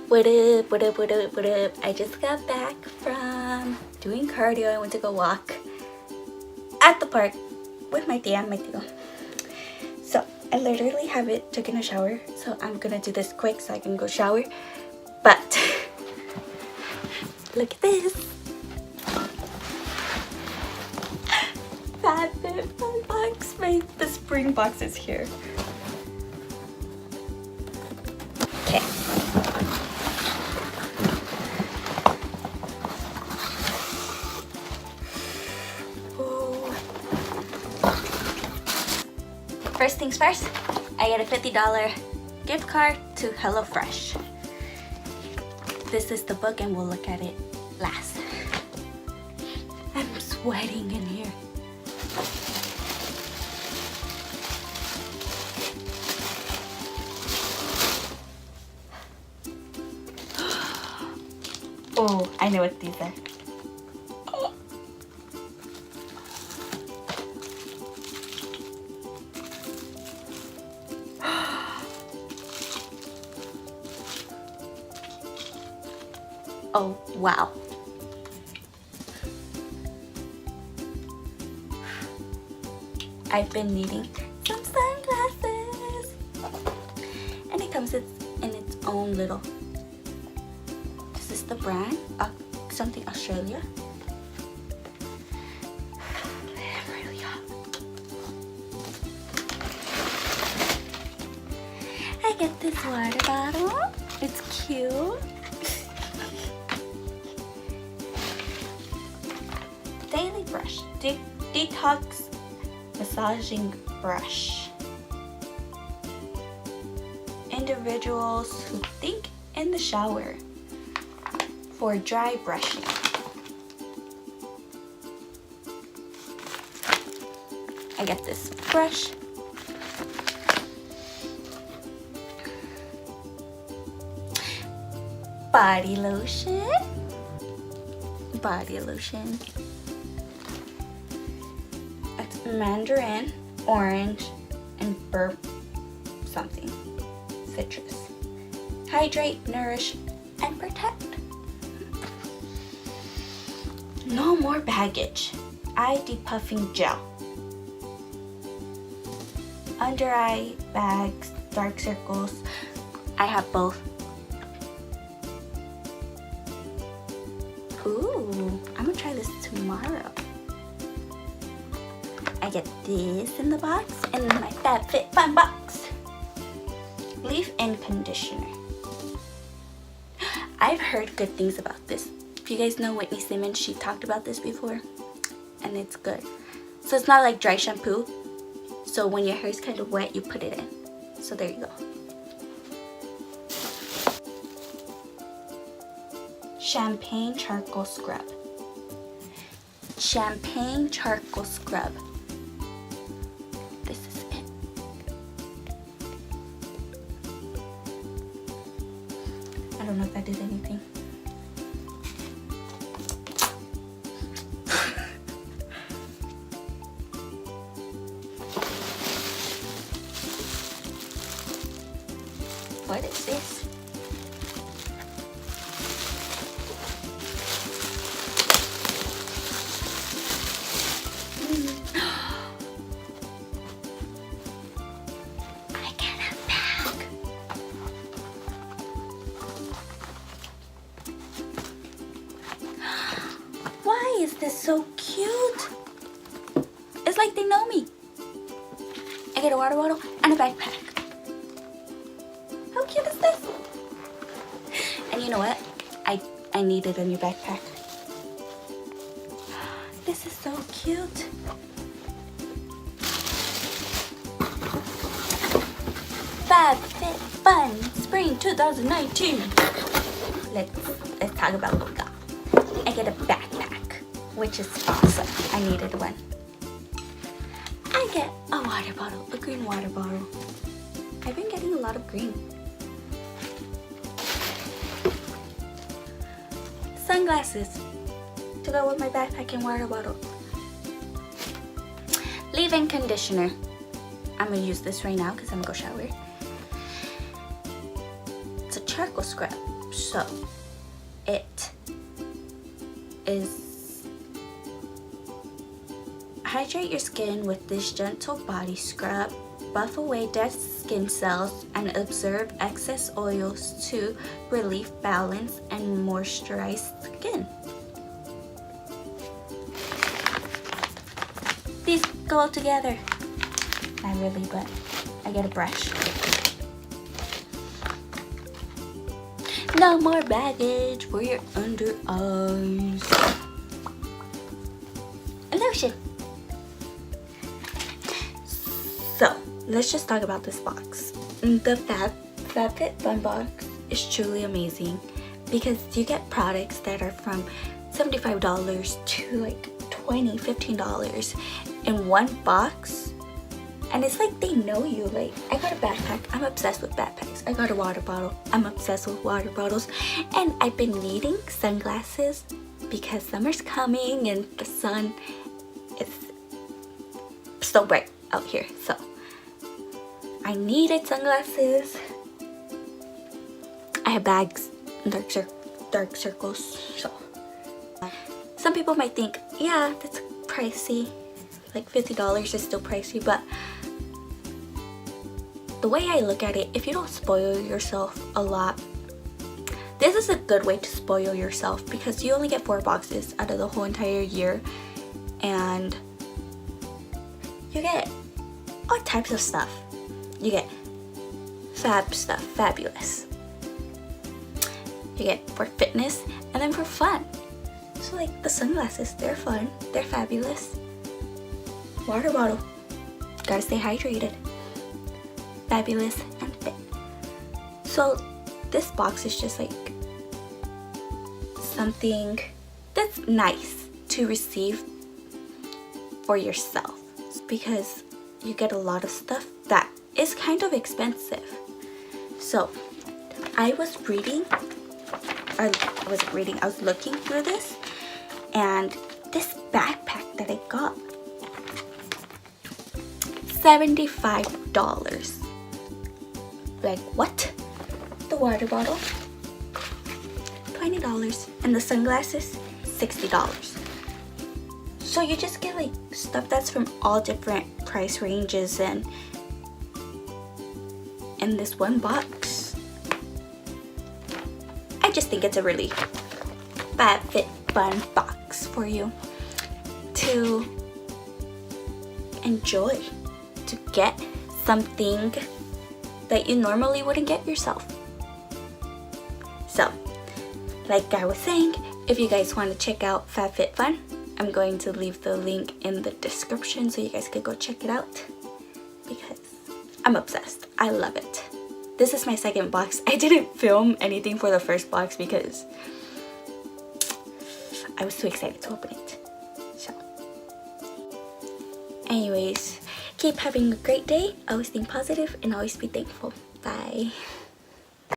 What up, what up, what up, what up? I just got back from doing cardio. I went to go walk at the park with my tia and my tío. So I literally haven't taken a shower, so I'm gonna do this quick so I can go shower. But look at this. FabFitFun box. The spring box is here. Okay. First things first, I get a $50 gift card to HelloFresh. This is the book and we'll look at it last. I'm sweating in here. Oh, I know what these are. Oh, wow. I've been needing some sunglasses. And it comes in its own little. This is the brand, something Australia. I'm really hot. I get this water bottle. It's cute. Daily brush, detox massaging brush. Individuals who think in the shower for dry brushing. I get this brush. Body lotion. Body lotion. It's mandarin, orange, and burp something. Citrus. Hydrate, nourish, and protect. No more baggage. Eye depuffing gel. Under eye bags, dark circles. I have both. Ooh, I'm gonna try this tomorrow. I get this in the box and then my FabFitFun box. Leave-in conditioner. I've heard good things about this. If you guys know Whitney Simmons, she talked about this before and it's good. So it's not like dry shampoo. So when your hair is kind of wet, you put it in. So there you go. Champagne charcoal scrub. Champagne charcoal scrub. This is it. I don't know if that did anything. What is this? I get a bag. Why is this so cute? It's like they know me. I get a water bottle and a backpack. How cute is this? And you know what? I needed a new backpack. This is so cute. FabFitFun Spring 2019. Let's talk about what we got. I get a backpack, which is awesome. I needed one. I get a water bottle, a green water bottle. I've been getting a lot of green. Sunglasses to go with my backpack and water bottle. Leave-in conditioner. I'm gonna use this right now because I'm gonna go shower. It's a charcoal scrub. So it is hydrate your skin with this gentle body scrub, buff away dead skin cells, and absorb excess oils to relieve, balance, and moisturize skin. These go all together. Not really, but I get a brush. No more baggage for your under eyes. A lotion. So, let's just talk about this box. The FabFitFun box is truly amazing because you get products that are from $75 to like $20, $15 in one box. And it's like they know you. Like, I got a backpack. I'm obsessed with backpacks. I got a water bottle. I'm obsessed with water bottles. And I've been needing sunglasses because summer's coming and the sun is so bright out here. So I needed sunglasses. I have bags and dark circles. So some people might think, yeah, that's pricey. Like $50 is still pricey, but the way I look at it, if you don't spoil yourself a lot, this is a good way to spoil yourself because you only get 4 boxes out of the whole entire year, and you get all types of stuff. You get fab stuff, fabulous. You get for fitness and then for fun. So like the sunglasses, they're fun, they're fabulous. Water bottle, gotta stay hydrated. Fabulous and fit. So this box is just like something that's nice to receive for yourself because you get a lot of stuff that is kind of expensive. So I was looking through this, and this backpack that I got, $75. Like, what? The water bottle, $20, and the sunglasses, $60. So you just get like stuff that's from all different price ranges and in this one box. I just think it's a really FabFitFun box for you to enjoy, to get something that you normally wouldn't get yourself. So, like I was saying, if you guys want to check out FabFitFun, I'm going to leave the link in the description so you guys could go check it out because I'm obsessed. I love it. This is my second box. I didn't film anything for the first box because I was too excited to open it. So, anyways, keep having a great day. Always think positive and always be thankful. Bye.